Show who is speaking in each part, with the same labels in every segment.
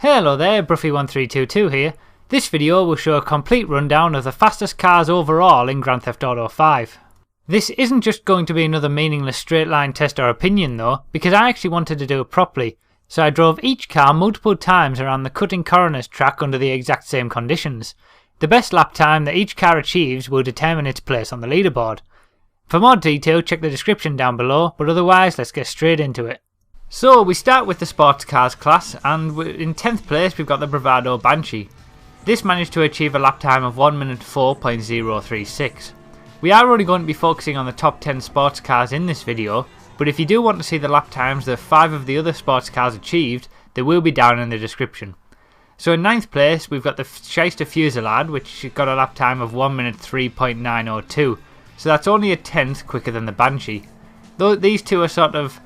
Speaker 1: Hello there, Bruffy1322 here. This video will show a complete rundown of the fastest cars overall in Grand Theft Auto 5. This isn't just going to be another meaningless straight line test or opinion though, because I actually wanted to do it properly, so I drove each car multiple times around the cutting corners track under the exact same conditions. The best lap time that each car achieves will determine its place on the leaderboard. For more detail, check the description down below, but otherwise let's get straight into it. So we start with the sports cars class, and in 10th place we've got the Bravado Banshee. This managed to achieve a lap time of 1 minute 4.036. We are only going to be focusing on the top 10 sports cars in this video, but if you do want to see the lap times that 5 of the other sports cars achieved, they will be down in the description. So in 9th place we've got the Shyster Fusillade, which got a lap time of 1 minute 3.902, so that's only a tenth quicker than the Banshee. Though these two are sort of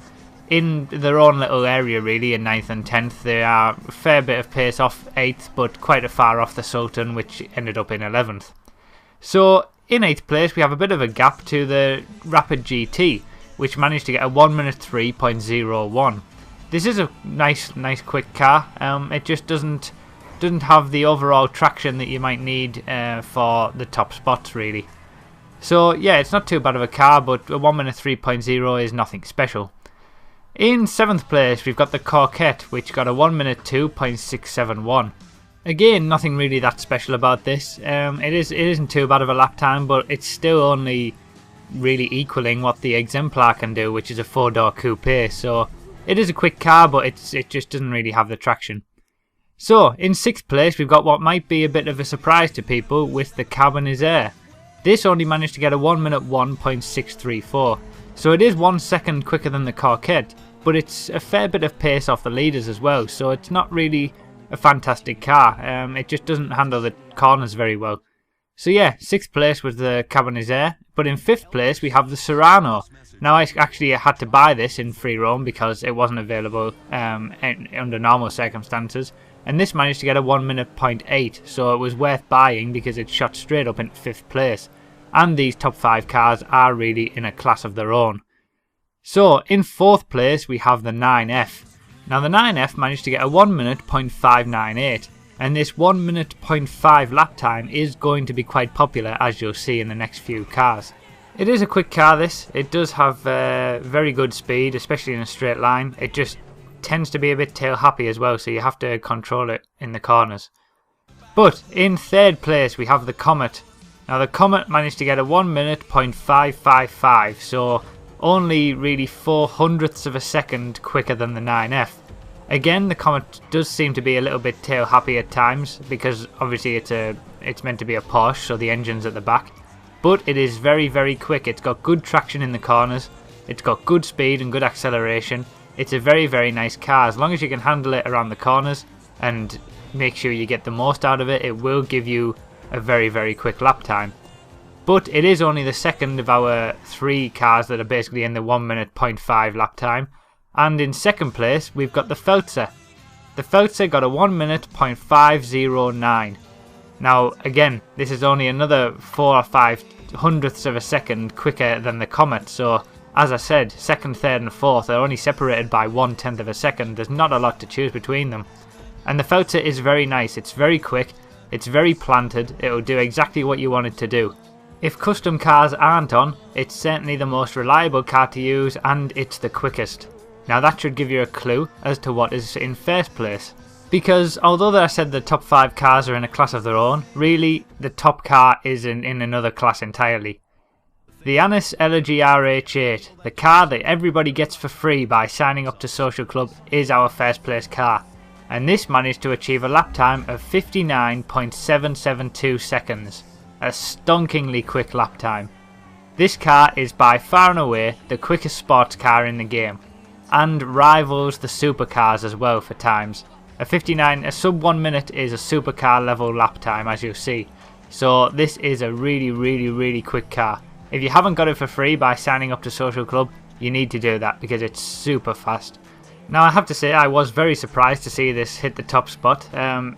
Speaker 1: in their own little area really in 9th and 10th. They are a fair bit of pace off 8th, but quite a far off the Sultan, which ended up in 11th. So in 8th place we have a bit of a gap to the Rapid GT, which managed to get a 1 minute 3.01. This is a nice quick car. It just doesn't have the overall traction that you might need for the top spots really. So yeah, it's not too bad of a car, but a 1 minute 3.0 is nothing special. In 7th place we've got the Coquette, which got a 1 minute 2.671. Again, nothing really that special about this. It isn't too bad of a lap time, but it's still only really equaling what the Exemplar can do, which is a 4-door coupe. So it is a quick car, but it just doesn't really have the traction. So in 6th place we've got what might be a bit of a surprise to people with the Carbonizer. This only managed to get a 1 minute 1.634. So it is 1 second quicker than the Coquette, but it's a fair bit of pace off the leaders as well, so it's not really a fantastic car. It just doesn't handle the corners very well. So yeah, 6th place was the Carbonizer, but in 5th place we have the Serrano. Now I actually had to buy this in free roam because it wasn't available under normal circumstances, and this managed to get a 1 minute 0.8, so it was worth buying because it shot straight up into 5th place. And these top 5 cars are really in a class of their own. So in 4th place we have the 9F. Now the 9F managed to get a 1 minute 0.598, and this 1 minute 0.5 lap time is going to be quite popular, as you'll see in the next few cars. It is a quick car this. It does have very good speed, especially in a straight line. It just tends to be a bit tail happy as well, so you have to control it in the corners. But in 3rd place we have the Comet. Now the Comet managed to get a 1 minute 0.555, so only really 0.04 of a second quicker than the 9F. Again, the Comet does seem to be a little bit tail happy at times, because obviously it's meant to be a Porsche, so the engine's at the back. But it is very quick. It's got good traction in the corners, it's got good speed and good acceleration. It's a very nice car. As long as you can handle it around the corners and make sure you get the most out of it, it will give you a very quick lap time. But it is only the second of our 3 cars that are basically in the 1 minute 0.5 lap time. And in 2nd place we've got the Feltzer. The Feltzer got a 1 minute 0.509. Now again, this is only another 4 or 5 hundredths of a second quicker than the Comet, so as I said, 2nd, 3rd and 4th are only separated by 1/10 of a second. There's not a lot to choose between them. And the Feltzer is very nice. It's very quick. It's very planted. It'll do exactly what you want it to do. If custom cars aren't on, it's certainly the most reliable car to use, and it's the quickest. Now that should give you a clue as to what is in 1st place. Because although I said the top 5 cars are in a class of their own, really the top car is in another class entirely. The Anis Elegy RH8, the car that everybody gets for free by signing up to Social Club, is our 1st place car. And this managed to achieve a lap time of 59.772 seconds. A stonkingly quick lap time. This car is by far and away the quickest sports car in the game, and rivals the supercars as well for times. A sub 1 minute is a supercar level lap time, as you'll see. So this is a really quick car. If you haven't got it for free by signing up to Social Club, you need to do that because it's super fast. Now I have to say I was very surprised to see this hit the top spot.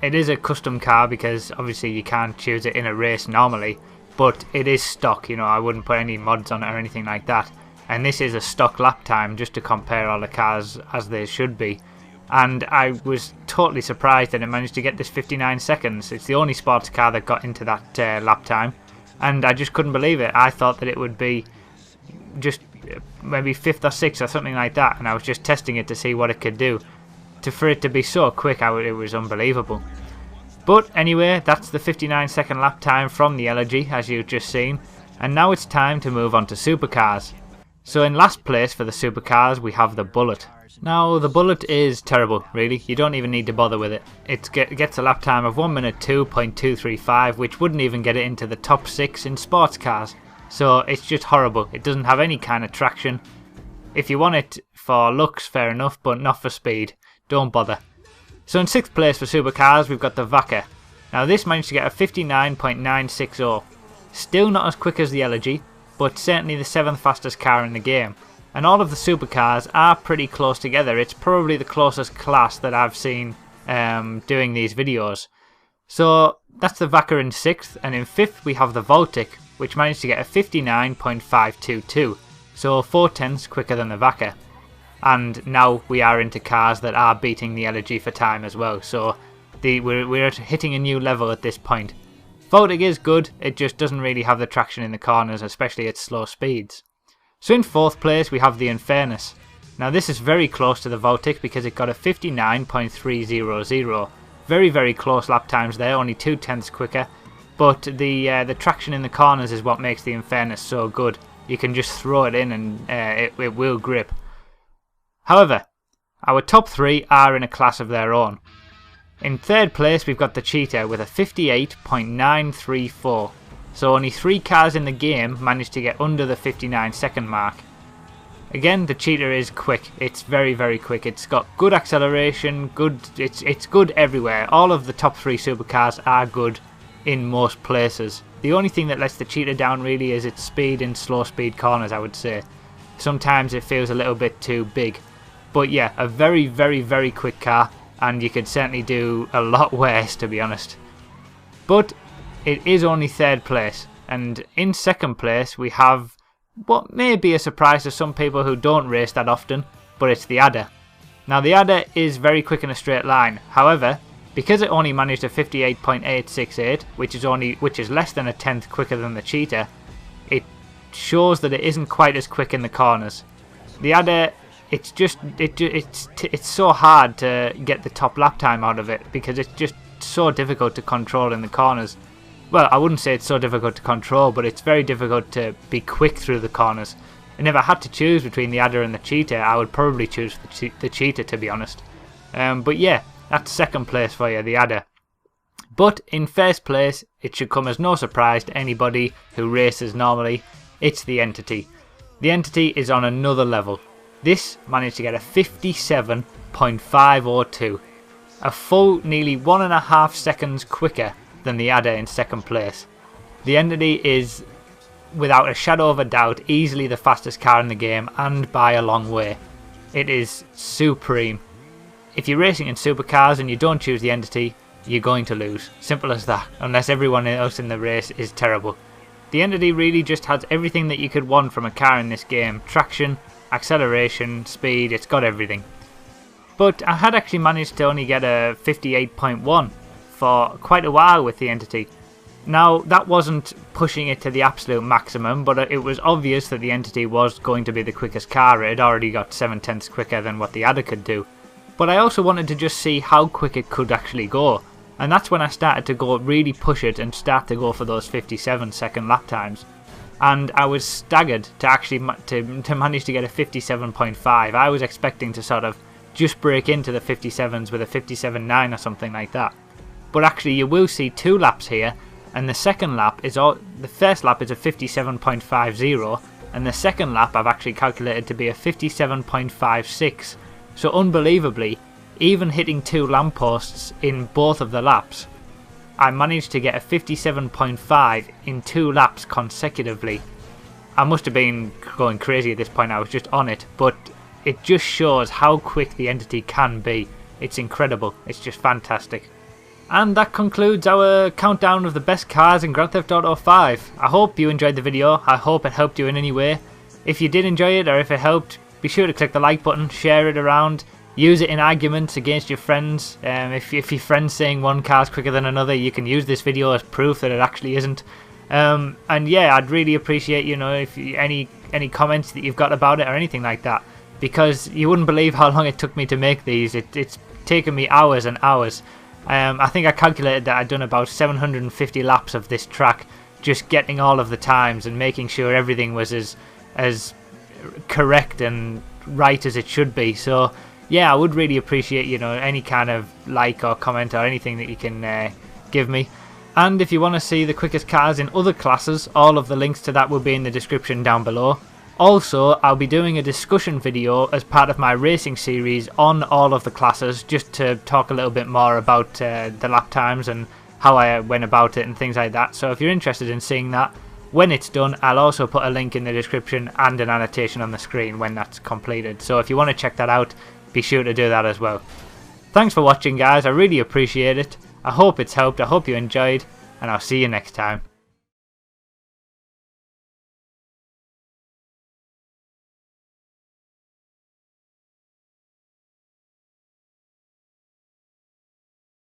Speaker 1: It is a custom car because obviously you can't choose it in a race normally, but it is stock, you know, I wouldn't put any mods on it or anything like that. And this is a stock lap time just to compare all the cars as they should be. and I was totally surprised that it managed to get this 59 seconds. It's the only sports car that got into that lap time, and I just couldn't believe it. I thought that it would be just maybe 5th or 6th or something like that, and I was just testing it to see what it could do. For it to be so quick, it was unbelievable. But anyway, that's the 59-second lap time from the Elegy, as you've just seen, and now it's time to move on to supercars. So in last place for the supercars we have the Bullet. Now the Bullet is terrible, really. You don't even need to bother with it. It gets a lap time of 1 minute 2.235, which wouldn't even get it into the top 6 in sports cars. So it's just horrible. It doesn't have any kind of traction. If you want it for looks, fair enough, but not for speed. Don't bother. So in 6th place for supercars we've got the Vaca. Now this managed to get a 59.960. Still not as quick as the Elegy, but certainly the 7th fastest car in the game. And all of the supercars are pretty close together. It's probably the closest class that I've seen doing these videos. So that's the Vaca in 6th, and in 5th we have the Voltic, which managed to get a 59.522. So 4/10 quicker than the Vaca. And now we are into cars that are beating the Elegy for time as well. So we're hitting a new level at this point. Voltic is good, it just doesn't really have the traction in the corners, especially at slow speeds. So in 4th place we have the Infernus. Now this is very close to the Voltic because it got a 59.300. Very, very close lap times there, only 2/10 quicker. But the traction in the corners is what makes the Infernus so good. You can just throw it in and it will grip. However, our top 3 are in a class of their own. In 3rd place we've got the Cheetah with a 58.934. So only 3 cars in the game managed to get under the 59-second mark. Again, the Cheetah is quick. It's very, very quick. It's got good acceleration, it's good everywhere. All of the top 3 supercars are good in most places. The only thing that lets the Cheetah down really is its speed in slow speed corners, I would say. Sometimes it feels a little bit too big. But yeah, a very, very, very quick car, and you could certainly do a lot worse, to be honest. But it is only 3rd place, and in 2nd place we have what may be a surprise to some people who don't race that often, but it's the Adder. Now the Adder is very quick in a straight line. However, because it only managed a 58.868, which is less than a 10th quicker than the Cheetah, it shows that it isn't quite as quick in the corners. The Adder, it's so hard to get the top lap time out of it because it's just so difficult to control in the corners. Well, I wouldn't say it's so difficult to control, but it's very difficult to be quick through the corners. And if I had to choose between the Adder and the Cheetah, I would probably choose the Cheetah, to be honest. But yeah, that's 2nd place for you, the Adder. But in 1st place, it should come as no surprise to anybody who races normally, it's the Entity. The Entity is on another level. This managed to get a 57.502. A full nearly 1.5 seconds quicker than the Adder in 2nd place. The Entity is, without a shadow of a doubt, easily the fastest car in the game, and by a long way. It is supreme. If you're racing in supercars and you don't choose the Entity, you're going to lose. Simple as that, unless everyone else in the race is terrible. The Entity really just has everything that you could want from a car in this game. Traction, acceleration, speed, it's got everything. But I had actually managed to only get a 58.1 for quite a while with the Entity. Now that wasn't pushing it to the absolute maximum, but it was obvious that the Entity was going to be the quickest car. It had already got 7/10 quicker than what the Adder could do. But I also wanted to just see how quick it could actually go, and that's when I started to go really push it and start to go for those 57-second lap times. And I was staggered to actually to manage to get a 57.5. I was expecting to sort of just break into the 57s with a 57.9 or something like that. But actually you will see 2 laps here, and the second lap is the first lap is a 57.50, and the second lap I've actually calculated to be a 57.56. So unbelievably, even hitting 2 lampposts in both of the laps, I managed to get a 57.5 in 2 laps consecutively. I must have been going crazy at this point, I was just on it, but it just shows how quick the Entity can be. It's incredible, it's just fantastic. And that concludes our countdown of the best cars in Grand Theft Auto 5. I hope you enjoyed the video, I hope it helped you in any way. If you did enjoy it, or if it helped, be sure to click the like button, share it around, use it in arguments against your friends. If your friend's saying one car's quicker than another, you can use this video as proof that it actually isn't. And yeah, I'd really appreciate, you know, if any comments that you've got about it or anything like that, because you wouldn't believe how long it took me to make these. It's taken me hours and hours. I think I calculated that I'd done about 750 laps of this track, just getting all of the times and making sure everything was as correct and right as it should be. So yeah, I would really appreciate, you know, any kind of like or comment or anything that you can give me. And if you want to see the quickest cars in other classes, all of the links to that will be in the description down below. Also, I'll be doing a discussion video as part of my racing series on all of the classes, just to talk a little bit more about the lap times and how I went about it and things like that. So if you're interested in seeing that, when it's done, I'll also put a link in the description and an annotation on the screen when that's completed. So if you want to check that out, be sure to do that as well. Thanks for watching, guys. I really appreciate it. I hope it's helped. I hope you enjoyed, and I'll see you next time.